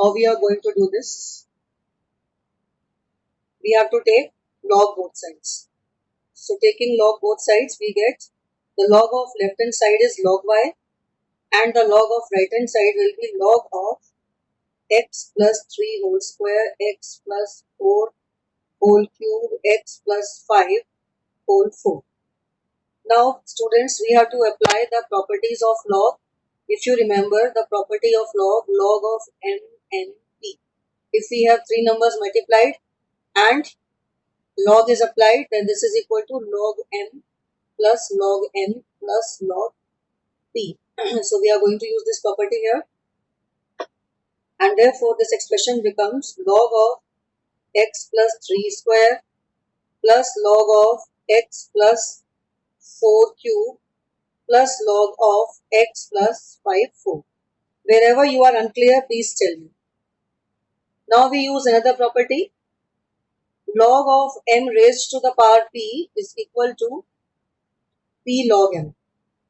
How we are going to do this? We have to take log both sides. So taking log both sides, we get the log of left hand side is log y and the log of right hand side will be log of x plus 3 whole square, x plus 4 whole cube, x plus 5 whole 4. Now students, we have to apply the properties of log. If you remember the property of log, log of m n p. If we have three numbers multiplied and log is applied, then this is equal to log m plus log n plus log p. So we are going to use this property here, and therefore this expression becomes log of x plus 3 square plus log of x plus 4 cube plus log of x plus 5 4. Wherever you are unclear, please tell me. Now we use another property. Log of m raised to the power p is equal to p log m.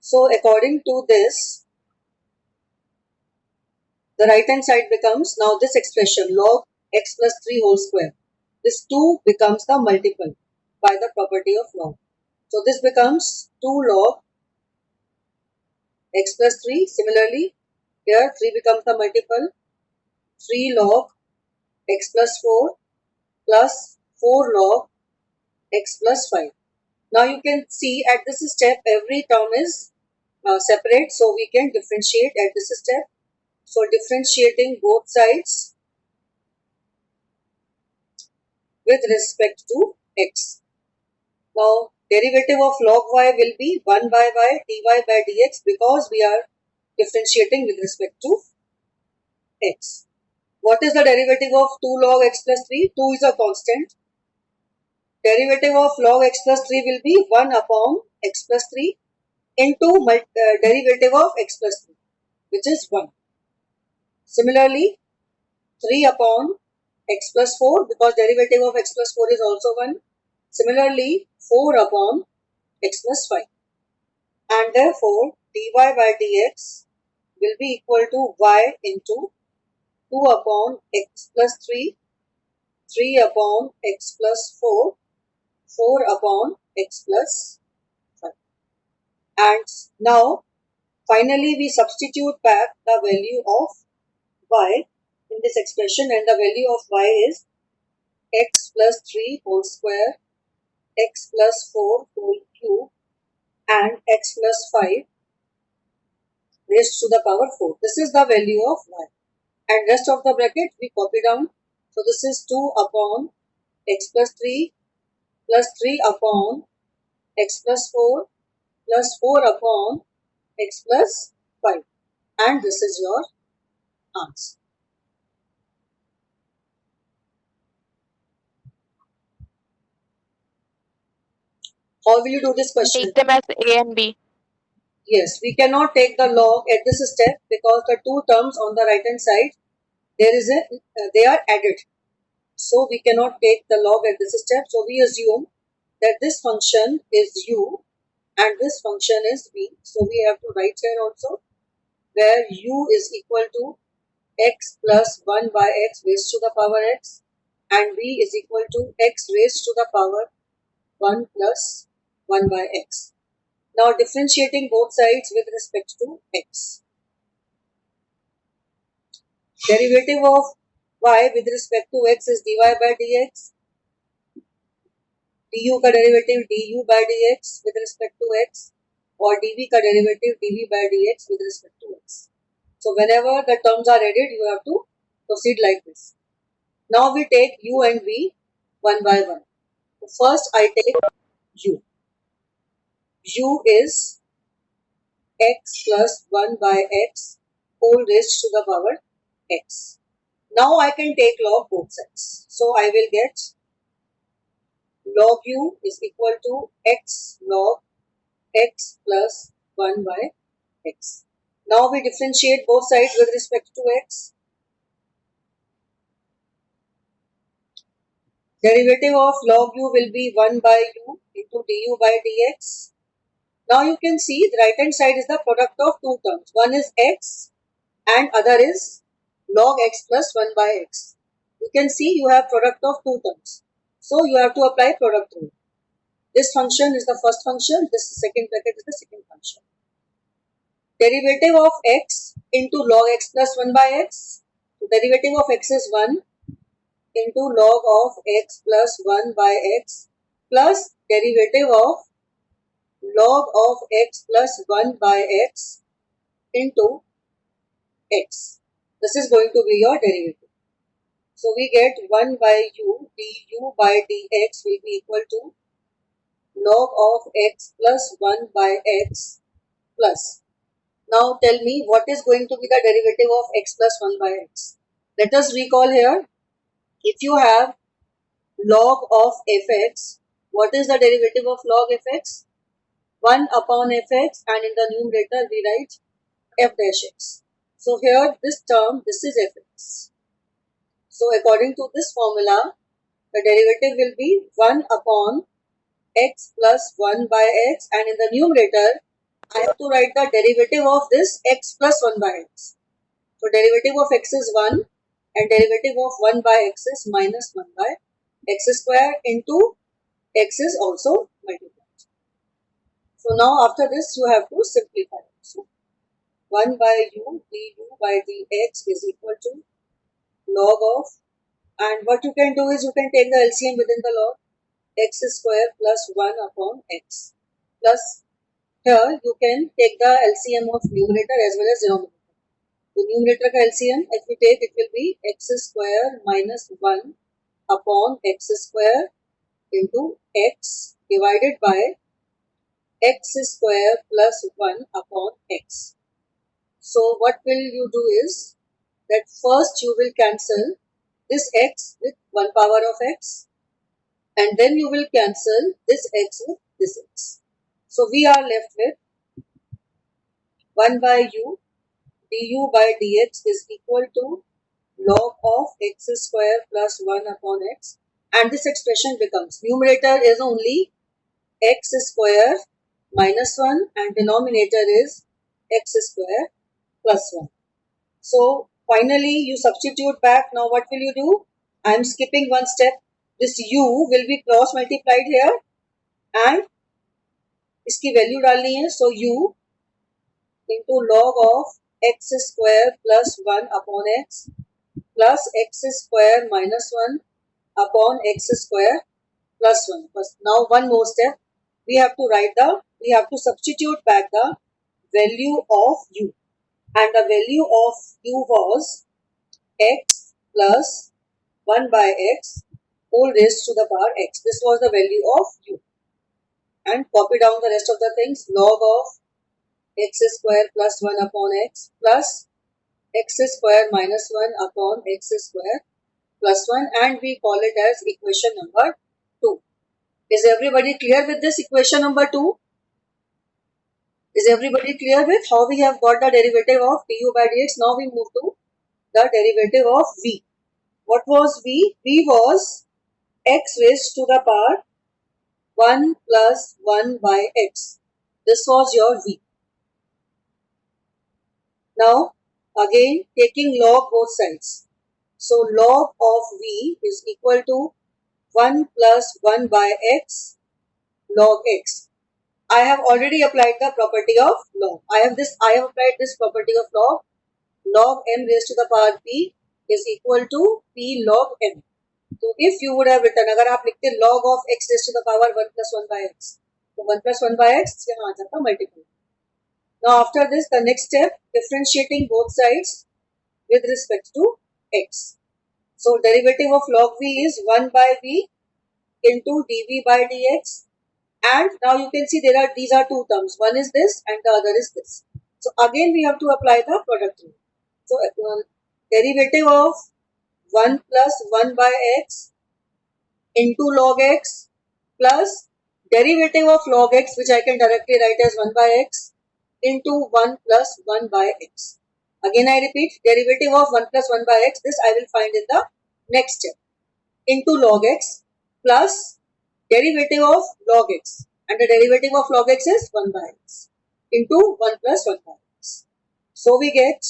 So according to this, the right hand side becomes now this expression log x plus 3 whole square. This 2 becomes the multiple by the property of log. So this becomes 2 log x plus 3. Similarly, here 3 becomes the multiple, 3 log x plus 4 plus 4 log x plus 5. Now you can see at this step every term is separate, so we can differentiate at this step. So differentiating both sides with respect to x. Now derivative of log y will be 1 by y dy by dx because we are differentiating with respect to x. What is the derivative of 2 log x plus 3? 2 is a constant. Derivative of log x plus 3 will be 1 upon x plus 3 into derivative of x plus 3, which is 1. Similarly, 3 upon x plus 4 because derivative of x plus 4 is also 1. Similarly, 4 upon x plus 5. And therefore, dy by dx will be equal to y into 2 upon x plus 3, 3 upon x plus 4, 4 upon x plus 5. And now, finally, we substitute back the value of y in this expression, and the value of y is x plus 3 whole square, x plus 4 whole cube and x plus 5 raised to the power 4. This is the value of y, and rest of the bracket we copy down. So this is 2 upon x plus 3 plus 3 upon x plus 4 plus 4 upon x plus 5, and this is your answer. How will you do this question? Take them as A and B. Yes, we cannot take the log at this step because the two terms on the right hand side they are added. So we cannot take the log at this step. So we assume that this function is u and this function is v. So we have to write here also where u is equal to x plus 1 by x raised to the power x and v is equal to x raised to the power 1 plus 1 by x. Now differentiating both sides with respect to x. Derivative of y with respect to x is dy by dx. du का derivative du by dx with respect to x or dv का derivative dv by dx with respect to x. So whenever the terms are added, you have to proceed like this. Now we take u and v one by one. First I take u. U is x plus 1 by x whole raised to the power x. Now I can take log both sides. So I will get log u is equal to x log x plus 1 by x. Now we differentiate both sides with respect to x. Derivative of log u will be 1 by u into du by dx. Now you can see the right hand side is the product of two terms. One is x and other is log x plus 1 by x. You can see you have product of two terms. So you have to apply product rule. This function is the first function, this second bracket is the second function. Derivative of x into log x plus 1 by x. So derivative of x is 1 into log of x plus 1 by x plus derivative of log of x plus 1 by x into x. This is going to be your derivative. So we get 1 by u du by dx will be equal to log of x plus 1 by x plus. Now tell me what is going to be the derivative of x plus 1 by x. Let us recall here. If you have log of fx, what is the derivative of log fx? 1 upon fx, and in the numerator we write f dash x. So here this term, this is fx. So according to this formula, the derivative will be 1 upon x plus 1 by x, and in the numerator I have to write the derivative of this x plus 1 by x. So derivative of x is 1 and derivative of 1 by x is minus 1 by x square into x is also multiplied. So now after this you have to simplify. So 1 by u du by dx is equal to log of, and what you can do is you can take the LCM within the log, x square plus 1 upon x plus, here you can take the LCM of numerator as well as denominator. The numerator का LCM if we take, it will be x square minus 1 upon x square into x divided by x square plus 1 upon x. So what will you do is that first you will cancel this x with 1 power of x, and then you will cancel this x with this x. So we are left with 1 by u du by dx is equal to log of x square plus 1 upon x, and this expression becomes, numerator is only x square minus 1 and denominator is x square plus 1. So finally you substitute back. Now what will you do? I am skipping one step. This u will be cross multiplied here and इसकी value डालनी है. So u into log of x square plus 1 upon x plus x square minus 1 upon x square plus 1. Now one more step. We have to substitute back the value of u, and the value of u was x plus 1 by x whole raised to the power x. This was the value of u. And copy down the rest of the things. Log of x square plus 1 upon x plus x square minus 1 upon x square plus 1, and we call it as equation number 2. Is everybody clear with this equation number 2? Is everybody clear with how we have got the derivative of du by dx? Now we move to the derivative of v. What was v? v was x raised to the power 1 plus 1 by x. This was your v. Now again taking log both sides. So log of v is equal to 1 plus 1 by x log x. I have already applied the property of log. I have applied this property of log. Log m raised to the power p is equal to p log m. So if you would have written, अगर आप लिखते log of x raised to the power 1 plus 1 by x, तो 1 plus 1 by x यहाँ आ जाता multiple. Now after this, the next step, differentiating both sides with respect to x. So derivative of log v is 1 by v into dv by dx, and now you can see these are two terms. One is this and the other is this. So again we have to apply the product rule. So derivative of 1 plus 1 by x into log x plus derivative of log x, which I can directly write as 1 by x into 1 plus 1 by x. Again I repeat, derivative of 1 plus 1 by x, this I will find in the next step, into log x plus derivative of log x, and the derivative of log x is 1 by x into 1 plus 1 by x. So we get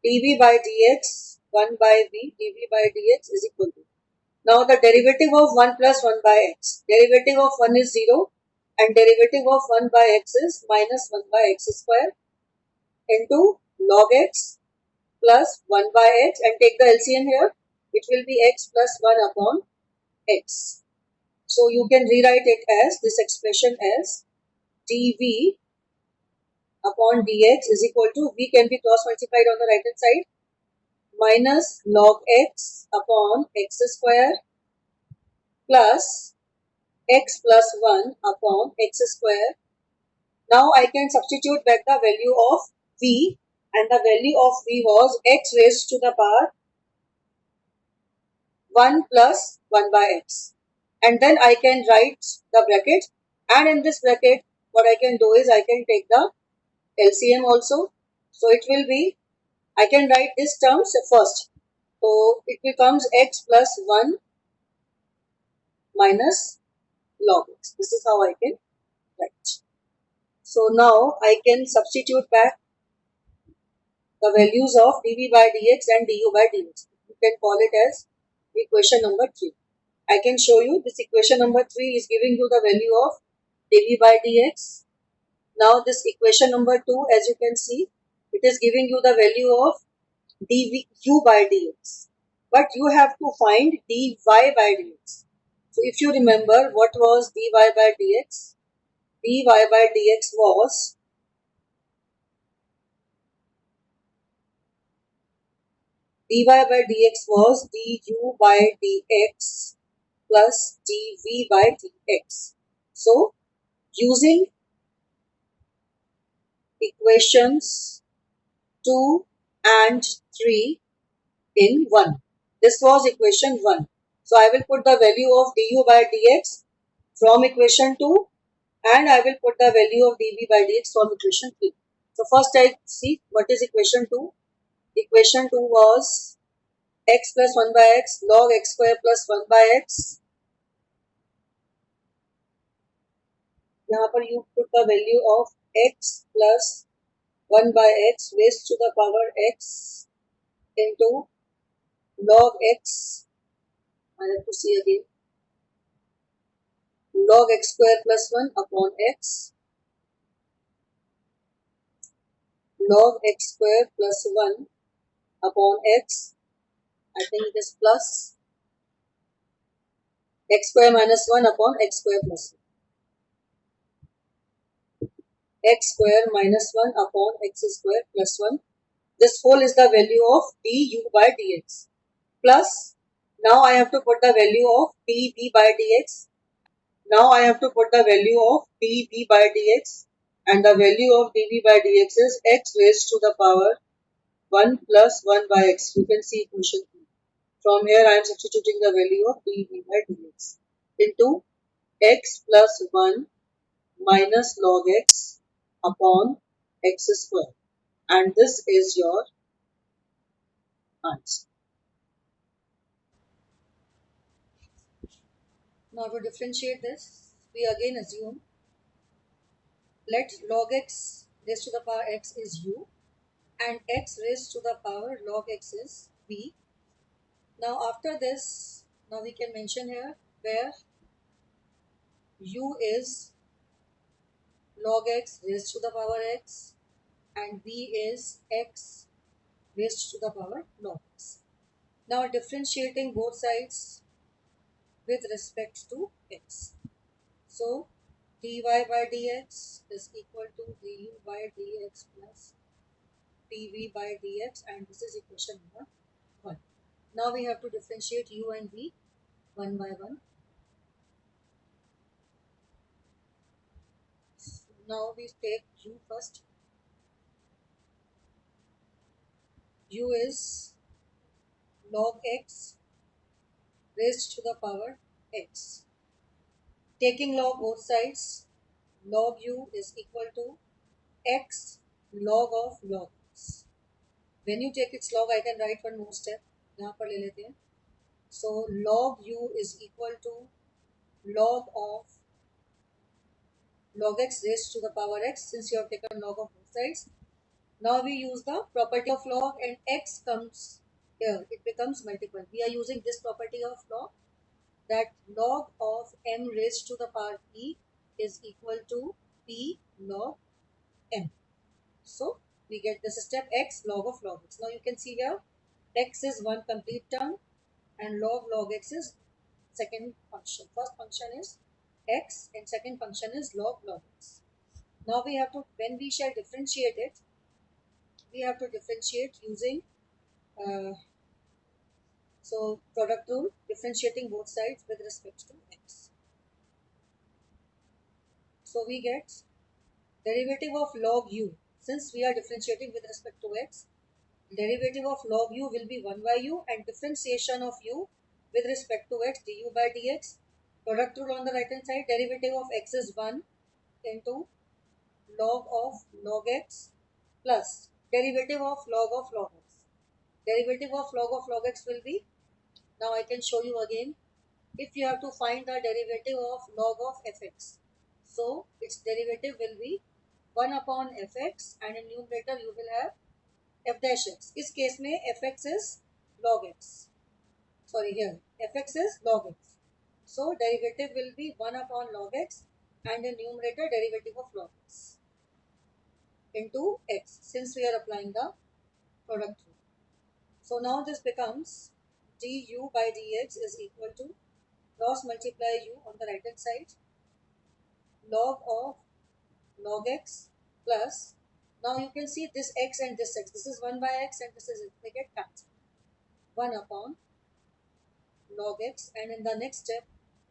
dv by dx 1 by v dv by dx is equal to. Now the derivative of 1 plus 1 by x. Derivative of 1 is 0 and derivative of 1 by x is minus 1 by x square into log x plus 1 by x, and take the LCM here. It will be x plus 1 upon x. So you can rewrite it as this expression as dv upon dx is equal to, v can be cross multiplied on the right hand side, minus log x upon x square plus x plus 1 upon x square. Now I can substitute back the value of v, and the value of v was x raised to the power 1 plus 1 by x. And then I can write the bracket, and in this bracket what I can do is I can take the LCM also. So it will be, I can write this terms first. So it becomes x plus 1 minus log x. This is how I can write. So now I can substitute back the values of dv by dx and du by dx. You can call it as equation number 3. I can show you this equation number 3 is giving you the value of dv by dx. Now this equation number 2, as you can see, it is giving you the value of du by dx. But you have to find dy by dx. So if you remember what was dy by dx, dy by dx was dy by dx was du by dx plus dv by dx. So using equations 2 and 3 in 1. This was equation 1. So I will put the value of du by dx from equation 2, and I will put the value of dv by dx from equation 3. So first I see what is equation 2. Equation 2 was x plus 1 by x log x square plus 1 by x. यहाँ पर you put the value of x plus 1 by x raised to the power x into log x. I have to see again. Log x square plus 1 upon x. Log x square plus 1 upon x. I think it is plus x square minus 1 upon x square plus 1. X square minus 1 upon x square plus 1. This whole is the value of du by dx. Plus, now I have to put the value of dv by dx. Now I have to put the value of dv by dx, and the value of dv by dx is x raised to the power 1 plus 1 by x. You can see equation 2. From here I am substituting the value of dv by dx into x plus 1 minus log x upon x square, and this is your answer. Now to differentiate this, we again assume let log x raised to the power x is u and x raised to the power log x is v. Now after this, now we can mention here where u is log x raised to the power x and v is x raised to the power log x. Now differentiating both sides with respect to x. So dy by dx is equal to du by dx plus dv by dx, and this is equation number 1. Now we have to differentiate u and v one by one. Now we take u first. U is log x raised to the power x. Taking log both sides, log u is equal to x log of log x. When you take its log, I can write one more step. यहाँ पर ले लेते हैं. So log u is equal to log of log x raised to the power x. Since you have taken log of both sides, Now we use the property of log and x comes here. It becomes multiple. We are using this property of log, that log of m raised to the power e is equal to p log m. So we get this step x log of log x. Now you can see here x is one complete term and log x is second function. First function is x and second function is log x. Now we have to, when we shall differentiate it, we have to differentiate using uh, so product rule, differentiating both sides with respect to x. So we get derivative of log u. Since we are differentiating with respect to x, derivative of log u will be 1 by u and differentiation of u with respect to x du by dx. Product rule on the right hand side, derivative of x is 1 into log of log x plus derivative of log x. Derivative of log x will be, now I can show you again, if you have to find the derivative of log of fx. So its derivative will be 1 upon fx and in numerator you will have f dash x. इस case में fx is log x. Sorry, here fx is log x. So derivative will be 1 upon log x and in numerator derivative of log x into x, since we are applying the product rule. So now this becomes du by dx is equal to cross multiply u on the right hand side log of log x plus, now you can see this x and this x. This is 1 by x and this is it. They get cancelled. 1 upon log x, and in the next step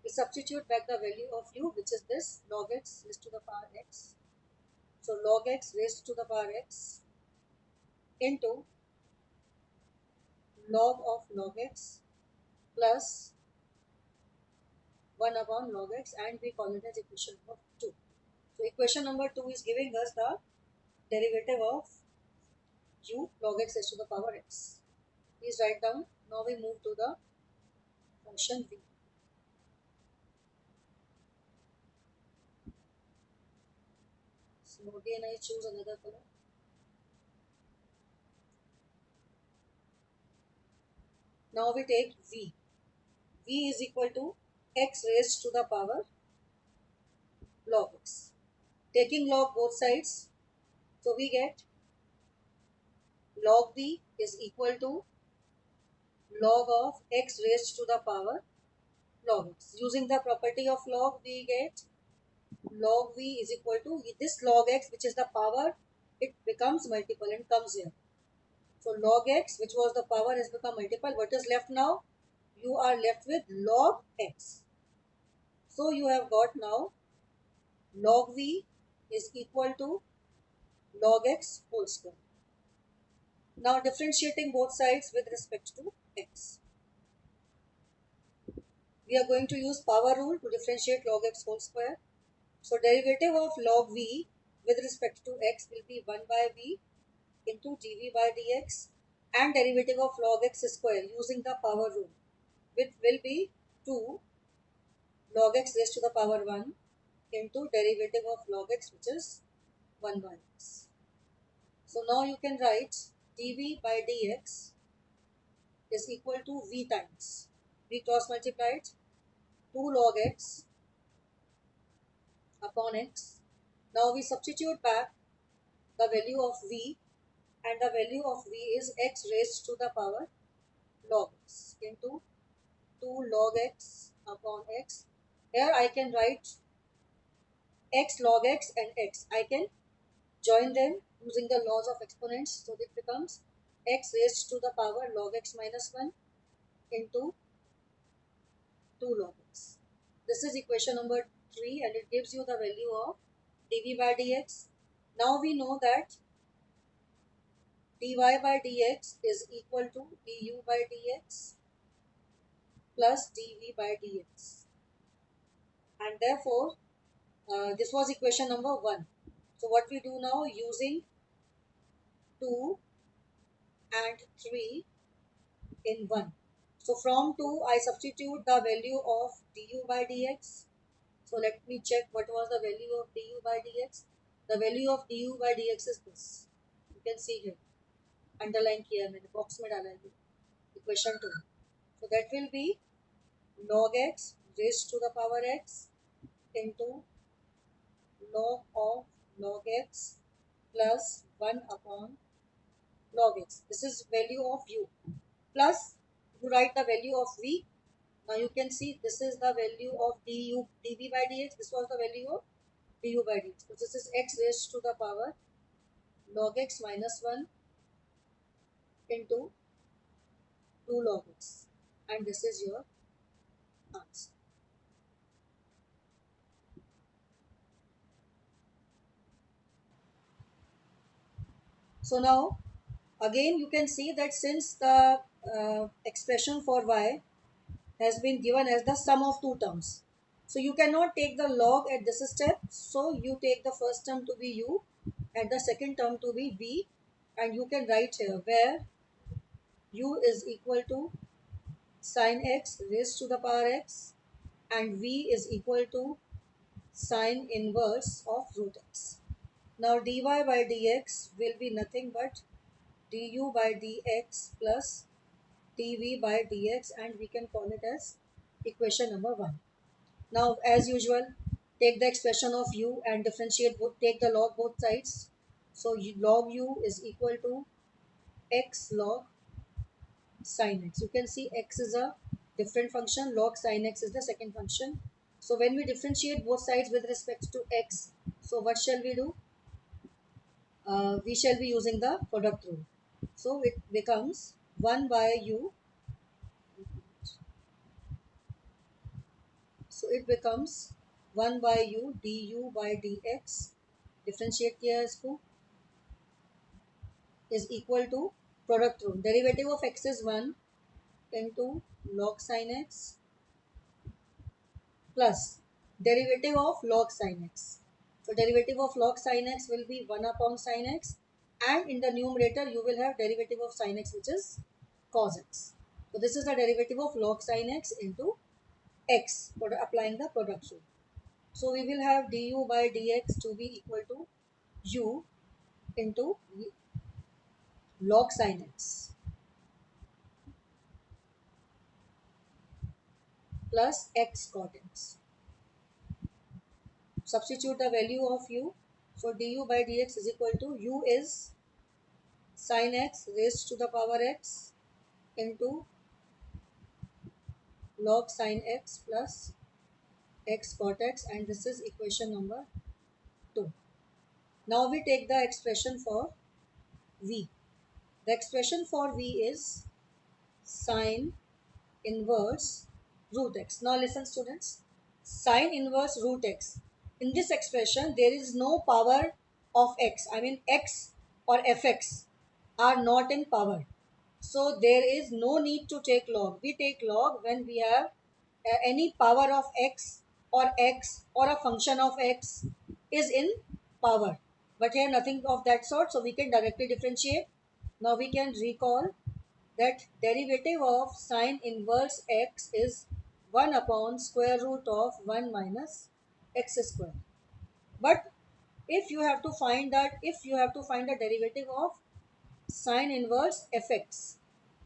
we substitute back the value of u, which is this log x raised to the power x. So log x raised to the power x into log of log x plus 1 upon log x, and we call it as equation number 2. So equation number 2 is giving us the derivative of u log x raised to the power x. Please write down. Now we move to the function v. So again I choose another color. Now we take v. V is equal to x raised to the power log x. Taking log both sides, so we get log v is equal to log of x raised to the power log x. Using the property of log, we get log v is equal to this log x, which is the power, it becomes multiple and comes here. So log x, which was the power, has become multiple. What is left now? You are left with log x. So you have got now log v is equal to log x whole square. Now differentiating both sides with respect to x. We are going to use power rule to differentiate log x whole square. So derivative of log v with respect to x will be 1 by v into dv by dx, and derivative of log x square using the power rule, which will be 2 log x raised to the power 1 into derivative of log x, which is 1 by x. So now you can write dv by dx is equal to v times v cross multiplied 2 log x upon x. Now we substitute back the value of v, and the value of v is x raised to the power log x into 2 log x upon x. Here I can write x log x and x. I can join them using the laws of exponents. So it becomes x raised to the power log x minus 1 into 2 log x. This is equation number 3 and it gives you the value of dv by dx. Now we know that dy by dx is equal to du by dx plus dv by dx. And therefore, this was equation number 1. So what we do now, using 2 and 3 in 1. So from 2, I substitute the value of du by dx. So let me check what was the value of du by dx. The value of du by dx is this. can see here, underline किया है मैंने, box में डाला है equation 2. So that will be log x raised to the power x into log of log x plus 1 upon log x. This is value of u plus you write the value of v. Now you can see this is the value of dv by dx. This was the value of du by dx. So this is x raised to the power log x minus 1 into 2 log x, and this is your answer. So now again you can see that since the expression for y has been given as the sum of two terms, so you cannot take the log at this step. So you take the first term to be u and the second term to be v, and you can write here where u is equal to sine x raised to the power x and v is equal to sine inverse of root x. Now dy by dx will be nothing but du by dx plus dv by dx, and we can call it as equation number 1. Now as usual, take the expression of u and differentiate both, take the log both sides. So log u is equal to x log sin x. You can see x is a different function, log sin x is the second function. So when we differentiate both sides with respect to x, so what shall we do? We shall be using the product rule. So it becomes 1 by u. So it becomes 1 by u du by dx. Differentiate किया है इसको, is equal to product rule. Derivative of x is 1 into log sin x plus derivative of log sin x. So derivative of log sin x will be 1 upon sin x, and in the numerator you will have derivative of sin x, which is cos x. So this is the derivative of log sin x into x for applying the product rule. So we will have du by dx to be equal to u into log sin x plus x cot x. Substitute the value of u. So du by dx is equal to u is sin x raised to the power x into log sin x plus x cot x, and this is equation number 2. Now we take the expression for v. The expression for v is sine inverse root x. Now listen students, sine inverse root x. In this expression there is no power of x. I mean x or fx are not in power. So there is no need to take log. We take log when we have any power of x or a function of x is in power. But here nothing of that sort, so we can directly differentiate. Now we can recall that derivative of sine inverse x is 1 upon square root of 1 minus x square. But if you have to find the derivative of sine inverse fx,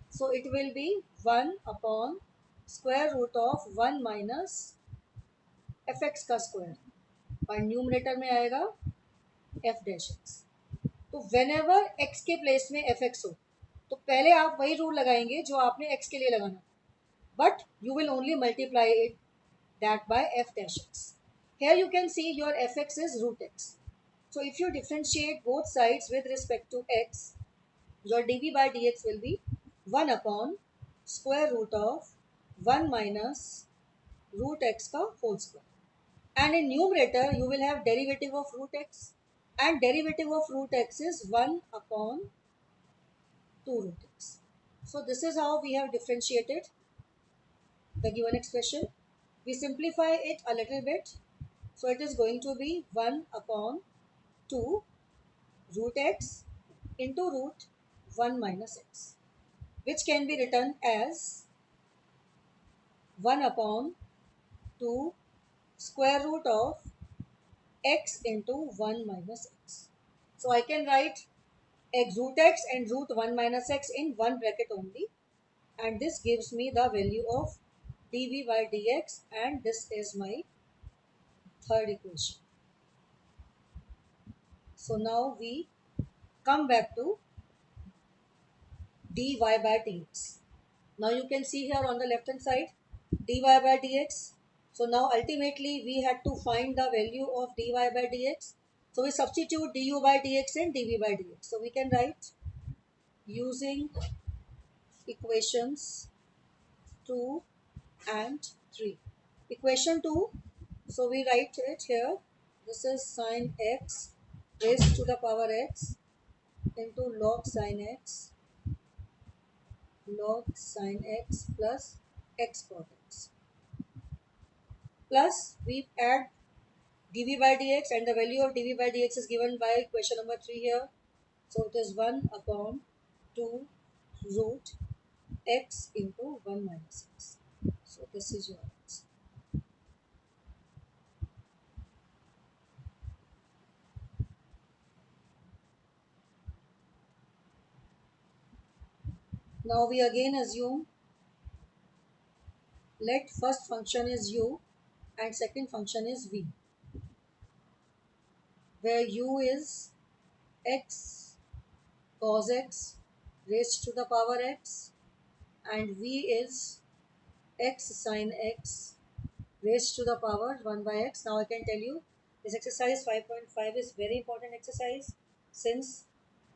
so it will be 1 upon square root of 1 minus fx का square, और numerator में आएगा f dash x. तो whenever x के place में fx हो तो पहले आप वही रूल लगाएंगे जो आपने x के लिए लगाना, but you will only multiply it that by f dash x. Here you can see your fx is root x. So if you differentiate both sides with respect to x, your dv by dx will be 1 upon square root of 1 minus root x का whole square. And in numerator you will have derivative of root x, and derivative of root x is 1 upon 2 root x. So this is how we have differentiated the given expression. We simplify it a little bit. So it is going to be 1 upon 2 root x into root 1 minus x, which can be written as 1 upon 2 square root of x into 1 minus x. So I can write x root x and root 1 minus x in one bracket only, and this gives me the value of dv by dx, and this is my third equation. So now we come back to dy by dx. Now you can see here on the left hand side dy by dx. So now ultimately we had to find the value of dy by dx. So we substitute du by dx and dv by dx. So we can write using equations 2 and 3. Equation 2, so we write it here. This is sine x raised to the power x into log sine x plus x cos x. Plus we add dv by dx, and the value of dv by dx is given by equation number 3 here. So it is 1 upon 2 root x into 1 minus x. So this is your answer. Now we again assume, let first function is u and second function is v, where u is x cos x raised to the power x and v is x sin x raised to the power 1 by x. Now I can tell you this exercise 5.5 is very important exercise, since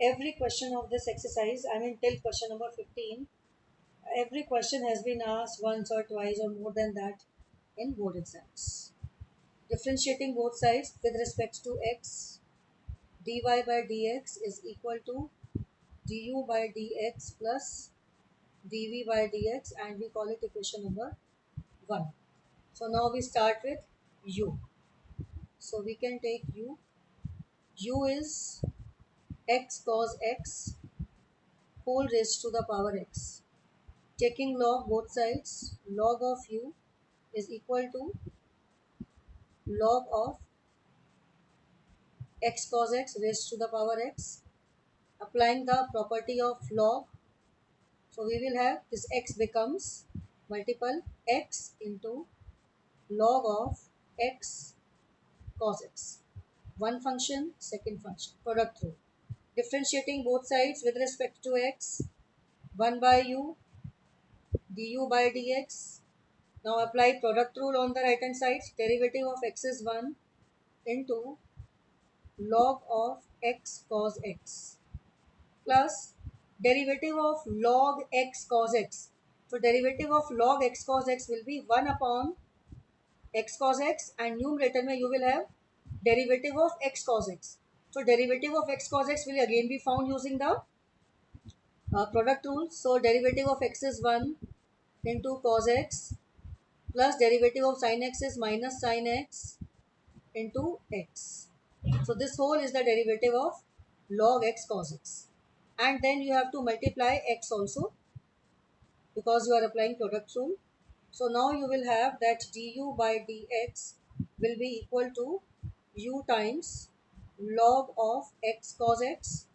every question of this exercise, I mean till question number 15, every question has been asked once or twice or more than that in board exams. Differentiating both sides with respect to x, dy by dx is equal to du by dx plus dv by dx, and we call it equation number 1. So now we start with u. So we can take u. U is x cos x whole raised to the power x. Taking log both sides, log of u is equal to log of x cos x raised to the power x. Applying the property of log, so we will have this x becomes multiple x into log of x cos x. One function, second function, product rule. Differentiating both sides with respect to x, 1 by u du by dx. Now apply product rule on the right hand side. Derivative of x is 1 into log of x cos x plus derivative of log x cos x. So derivative of log x cos x will be 1 upon x cos x, and numerator mein you will have derivative of x cos x. So derivative of x cos x will again be found using the product rule. So derivative of x is 1 into cos x plus derivative of sin x is minus sin x into x. So this whole is the derivative of log x cos x. And then you have to multiply x also, because you are applying product rule. So now you will have that du by dx will be equal to u times log of x cos x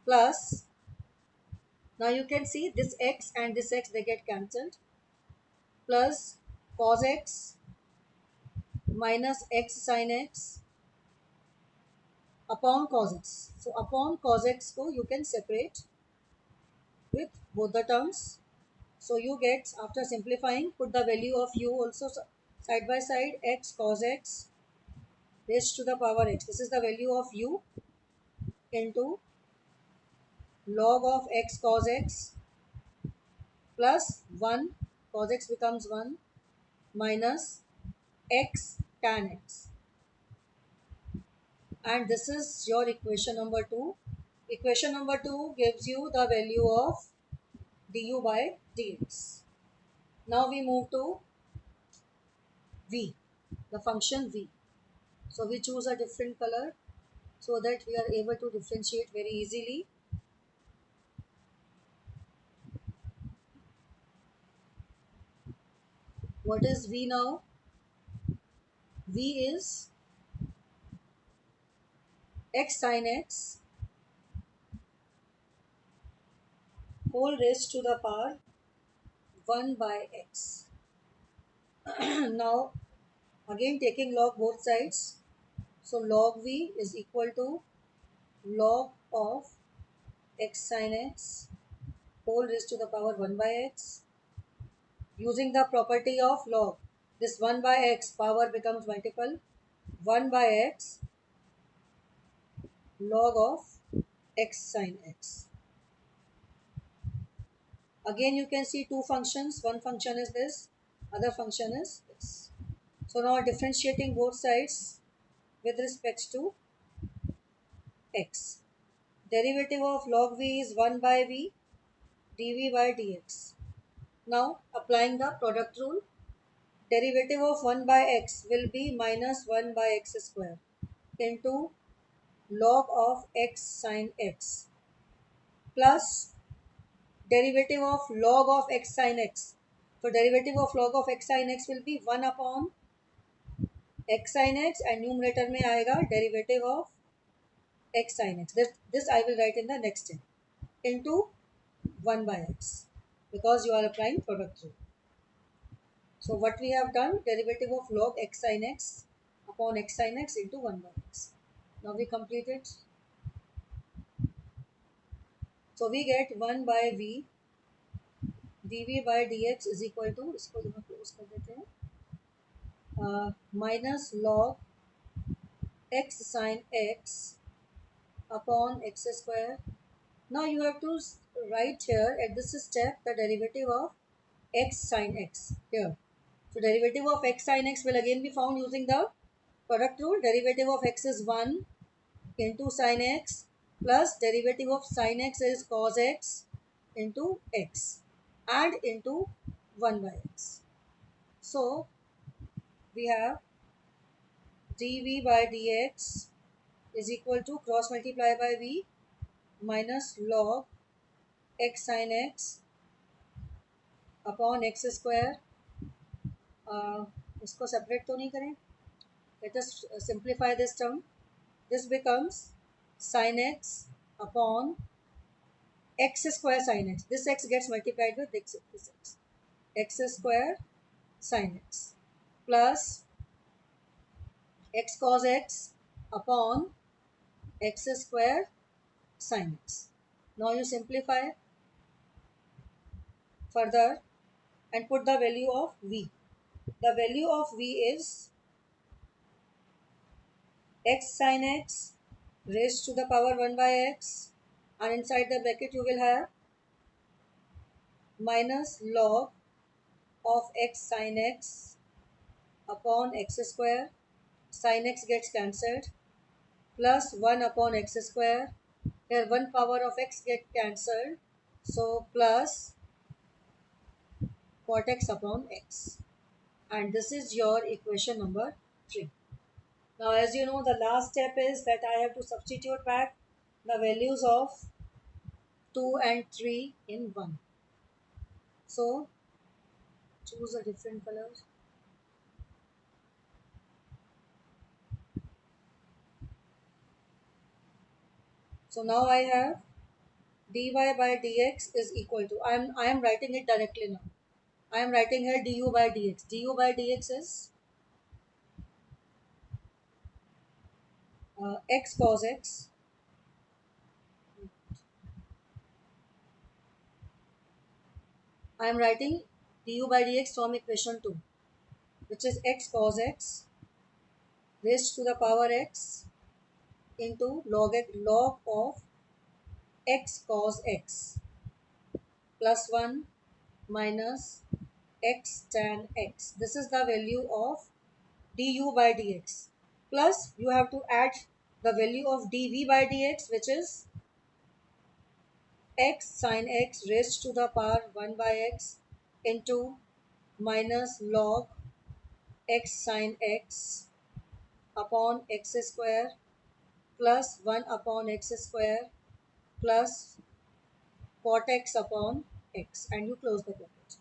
plus, now you can see this x and this x, they get cancelled, plus cos x minus x sin x upon cos x. So upon cos x ko you can separate with both the terms. So you get, after simplifying, put the value of u also side by side, x cos x raised to the power x. This is the value of u into log of x cos x plus 1, cos x becomes 1, minus x tan x. And this is your equation number 2. Equation number 2 gives you the value of du by dx. Now we move to v, the function v. So we choose a different color so that we are able to differentiate very easily. What is v now? V is x sin x whole raised to the power 1 by x. Now again taking log both sides. So log v is equal to log of x sin x whole raised to the power 1 by x. Using the property of log, this 1 by x power becomes multiple. 1 by x log of x sin x. Again you can see two functions. One function is this, other function is this. So now differentiating both sides with respect to x. Derivative of log v is 1 by v dv by dx. Now applying the product rule, derivative of 1 by x will be minus 1 by x square into log of x sin x plus derivative of log of x sin x. So derivative of log of x sin x will be 1 upon x sin x and numerator में आएगा derivative of x sin x. This I will write in the next step into 1 by x because you are applying product rule. So what we have done, derivative of log x sin x upon x sin x into 1 by x. Now we complete it. So we get 1 by v dv by dx is equal to, इसको जब close कर देते हैं, minus log x sin x upon x square. Now you have to write here at this step the derivative of x sin x here. So derivative of x sin x will again be found using the product rule. Derivative of x is 1 into sin x plus derivative of sin x is cos x into x and into 1 by x. So we have dv by dx is equal to cross multiply by v minus log x sin x upon x square. इसको separate तो नहीं करें. Let us simplify this term. This becomes sin x upon x square sin x. This x gets multiplied with this x. X square sin x plus x cos x upon x square sin x. Now you simplify further and put the value of v. The value of v is x sin x raised to the power 1 by x, and inside the bracket you will have minus log of x sin x upon x square. Sin x gets cancelled plus 1 upon x square. Here 1 power of x get cancelled, so plus cot x upon x, and this is your equation number 3. Now as you know, the last step is that I have to substitute back the values of 2 and 3 in 1. So choose a different color. So now I have dy by dx is equal to, I am writing it directly now. I am writing here du by dx. Du by dx is x cos x I am writing du by dx from equation 2, which is x cos x raised to the power x into log of x cos x plus 1 minus x tan x. This is the value of du by dx. Plus you have to add the value of dv by dx, which is x sin x raised to the power 1 by x into minus log x sin x upon x square plus 1 upon x square plus cot x upon x, and you close the bracket.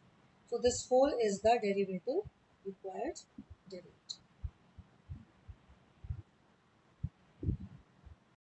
So this whole is the derivative required.